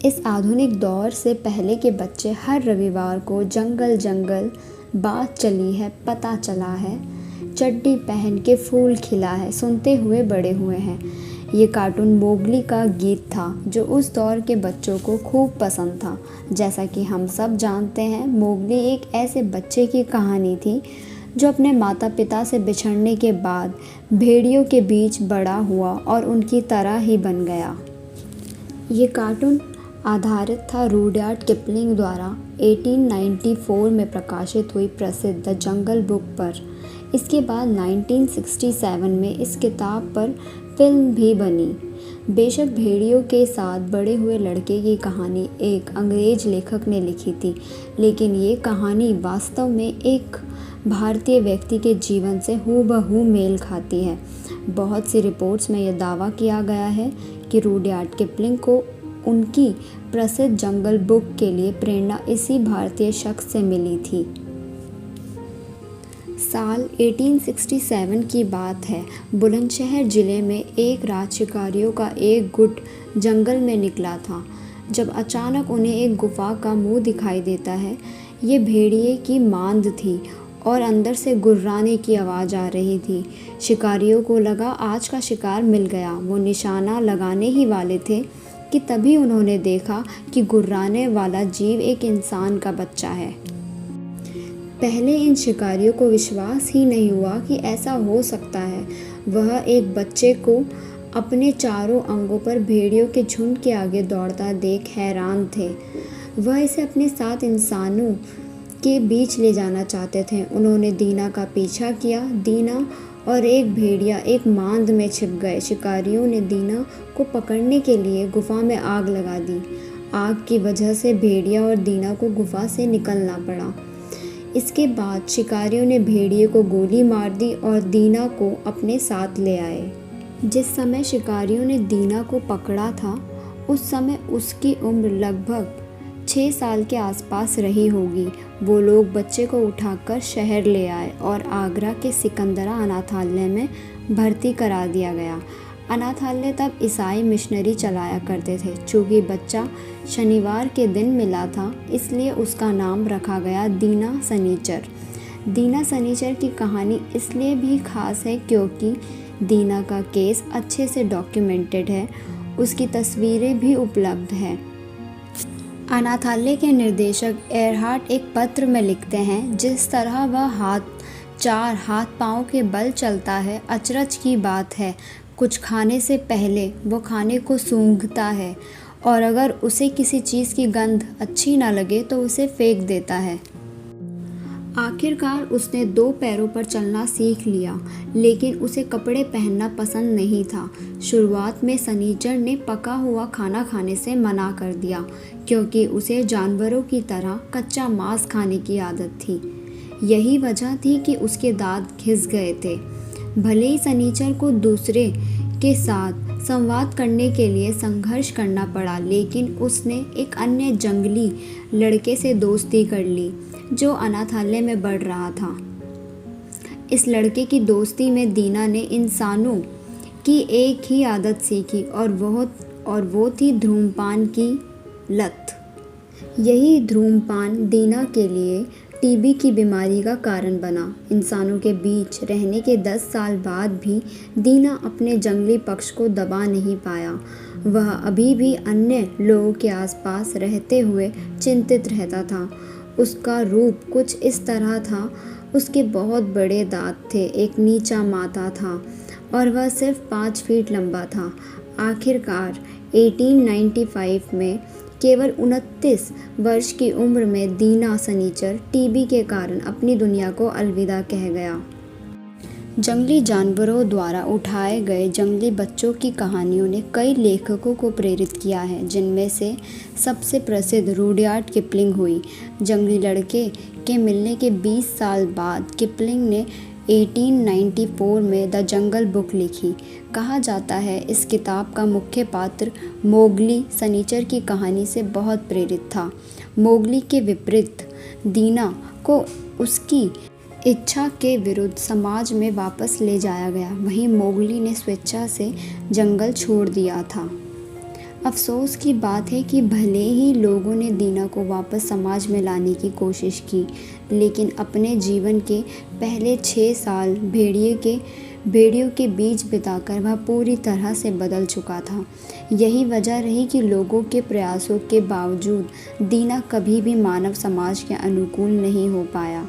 इस आधुनिक दौर से पहले के बच्चे हर रविवार को जंगल जंगल बात चली है, पता चला है, चड्डी पहन के फूल खिला है सुनते हुए बड़े हुए हैं। ये कार्टून मोगली का गीत था जो उस दौर के बच्चों को खूब पसंद था। जैसा कि हम सब जानते हैं, मोगली एक ऐसे बच्चे की कहानी थी जो अपने माता पिता से बिछड़ने के बाद भेड़ियों के बीच बड़ा हुआ और उनकी तरह ही बन गया। ये कार्टून आधारित था रुडयार्ड किपलिंग द्वारा 1894 में प्रकाशित हुई प्रसिद्ध द जंगल बुक पर। इसके बाद 1967 में इस किताब पर फिल्म भी बनी। बेशक भेड़ियों के साथ बड़े हुए लड़के की कहानी एक अंग्रेज लेखक ने लिखी थी, लेकिन ये कहानी वास्तव में एक भारतीय व्यक्ति के जीवन से हूबहू मेल खाती है। बहुत सी रिपोर्ट्स में यह दावा किया गया है कि रुडयार्ड किपलिंग को उनकी प्रसिद्ध जंगल बुक के लिए प्रेरणा इसी भारतीय शख्स से मिली थी। साल 1867 की बात है। बुलंदशहर जिले में एक रात शिकारियों का एक गुट जंगल में निकला था, जब अचानक उन्हें एक गुफा का मुंह दिखाई देता है। ये भेड़िए की मांद थी और अंदर से गुर्राने की आवाज़ आ रही थी। शिकारियों को लगा आज का शिकार मिल गया। वो निशाना लगाने ही वाले थे कि तभी उन्होंने देखा कि गुर्राने वाला जीव एक इंसान का बच्चा है। पहले इन शिकारियों को विश्वास ही नहीं हुआ कि ऐसा हो सकता है। वह एक बच्चे को अपने चारों अंगों पर भेड़ियों के झुंड के आगे दौड़ता देख हैरान थे। वह इसे अपने साथ इंसानों के बीच ले जाना चाहते थे। उन्होंने दीना का पीछा किया। दीना और एक भेड़िया एक मांद में छिप गए। शिकारियों ने दीना को पकड़ने के लिए गुफा में आग लगा दी। आग की वजह से भेड़िया और दीना को गुफा से निकलना पड़ा। इसके बाद शिकारियों ने भेड़िए को गोली मार दी और दीना को अपने साथ ले आए। जिस समय शिकारियों ने दीना को पकड़ा था, उस समय उसकी उम्र लगभग 6 साल के आसपास रही होगी। वो लोग बच्चे को उठाकर शहर ले आए और आगरा के सिकंदरा अनाथालय में भर्ती करा दिया गया। अनाथालय तब ईसाई मिशनरी चलाया करते थे। चूँकि बच्चा शनिवार के दिन मिला था, इसलिए उसका नाम रखा गया दीना सनीचर। दीना सनीचर की कहानी इसलिए भी खास है क्योंकि दीना का केस अच्छे से डॉक्यूमेंटेड है। उसकी तस्वीरें भी उपलब्ध हैं। अनाथालय के निर्देशक एरहार्ट एक पत्र में लिखते हैं, जिस तरह वह चार हाथ पाँव के बल चलता है, अचरज की बात है। कुछ खाने से पहले वो खाने को सूंघता है और अगर उसे किसी चीज़ की गंध अच्छी ना लगे तो उसे फेंक देता है। आखिरकार उसने 2 पैरों पर चलना सीख लिया, लेकिन उसे कपड़े पहनना पसंद नहीं था। शुरुआत में सनीचर ने पका हुआ खाना खाने से मना कर दिया क्योंकि उसे जानवरों की तरह कच्चा मांस खाने की आदत थी। यही वजह थी कि उसके दांत घिस गए थे। भले ही सनीचर को दूसरे के साथ संवाद करने के लिए संघर्ष करना पड़ा, लेकिन उसने एक अन्य जंगली लड़के से दोस्ती कर ली जो अनाथालय में बढ़ रहा था। इस लड़के की दोस्ती में दीना ने इंसानों की एक ही आदत सीखी और वो थी धूम्रपान की लत। यही धूम्रपान दीना के लिए टीबी की बीमारी का कारण बना। इंसानों के बीच रहने के 10 साल बाद भी दीना अपने जंगली पक्ष को दबा नहीं पाया। वह अभी भी अन्य लोगों के आसपास रहते हुए चिंतित रहता था। उसका रूप कुछ इस तरह था। उसके बहुत बड़े दांत थे, एक नीचा माथा था और वह सिर्फ 5 फीट लंबा था। आखिरकार 1895 में केवल 29 वर्ष की उम्र में दीना सनीचर टीबी के कारण अपनी दुनिया को अलविदा कह गया। जंगली जानवरों द्वारा उठाए गए जंगली बच्चों की कहानियों ने कई लेखकों को प्रेरित किया है, जिनमें से सबसे प्रसिद्ध रुडयार्ड किपलिंग हुई। जंगली लड़के के मिलने के 20 साल बाद किपलिंग ने 1894 में द जंगल बुक लिखी। कहा जाता है इस किताब का मुख्य पात्र मोगली सनीचर की कहानी से बहुत प्रेरित था। मोगली के विपरीत दीना को उसकी इच्छा के विरुद्ध समाज में वापस ले जाया गया। वहीं मोगली ने स्वेच्छा से जंगल छोड़ दिया था। अफ़सोस की बात है कि भले ही लोगों ने दीना को वापस समाज में लाने की कोशिश की, लेकिन अपने जीवन के पहले 6 साल भेड़ियों के बीच बिताकर वह पूरी तरह से बदल चुका था। यही वजह रही कि लोगों के प्रयासों के बावजूद दीना कभी भी मानव समाज के अनुकूल नहीं हो पाया।